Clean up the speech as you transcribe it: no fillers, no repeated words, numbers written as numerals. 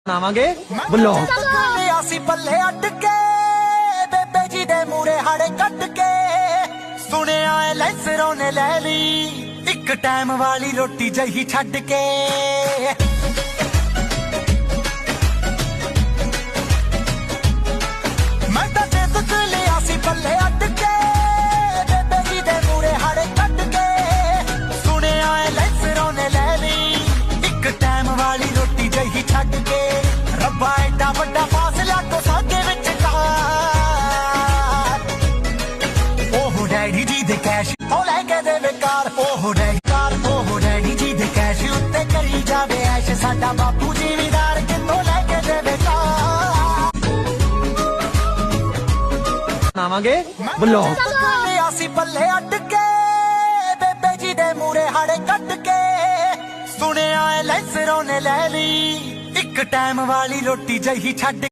ਬਣਾਵਾਂਗੇ ਵਲੌਗ। ਲਿਆ ਸੀ ਪੱਲੇ ਅੱਡ ਕੇ ਬੇਬੇ ਜੀ ਦੇ ਮੂਰੇ ਹਾੜੇ ਕੱਢ ਕੇ ਸੁਣਿਆ ਐ ਲੈਂਸਰੋਂ ਨੇ ਲੈ ਲਈ ਇੱਕ ਟਾਈਮ ਵਾਲੀ ਰੋਟੀ ਜਹੀ ਛੱਡ ਕੇ ਮੈਂ ਤਾਂ ਜੇ ਤੁਝ ਲਿਆ ਸੀ ਪੱਲੇ ਅੱਡ ਕੇ ਬੇਬੇ ਜੀ ਦੇ ਮੂਰੇ ਹਾੜੇ ਕੱਢ ਕੇ ਸੁਣਿਆ ਐ ਲੈਂਸਰੋਂ ਨੇ ਲੈ ਲਈ ਇੱਕ ਟਾਈਮ ਵਾਲੀ ਰੋਟੀ ਜਹੀ ਛੱਡ ਕੇ ਰੱਬਾ ਐਡਾ ਵੱਡਾ ਫਾਸਲਾ ਤੋਂ ਸਾਡੇ ਵਿੱਚ ਉਹ ਡੈਡੀ ਜੀ ਦੇ ਕੈਸ਼ ਉਹ ਲੈ ਕੇ ਦੇ ਵਿਕਾਰ ਉਹ ਡੈਡੀ ਜੀ ਦੇ ਕੈਸ਼ ਉੱਤੇ ਕਰੀ ਜਾਵੇ ਐਸ਼ ਸਾਡਾ ਬਾਪੂ ਜ਼ਿਮੀਦਾਰ ਕਿੱਥੋਂ ਲੈ ਕੇ ਦੇ ਵਿਕਾਰ ਬਣਾਵਾਂਗੇ ਵਲੌਗ। ਲਿਆ ਸੀ ਪੱਲੇ ਅੱਡ ਕੇ ਬੇਬੇ ਜੀ ਦੇ ਮੂਰੇ ਹਾੜੇ ਕੱਢ ਕੇ ਸੁਣਿਆ ਐ ਲੈਂਸਰੋਂ ਨੇ ਲੈ ਲਈ ਇੱਕ ਟਾਈਮ ਵਾਲੀ ਰੋਟੀ ਜਹੀ ਛੱਡ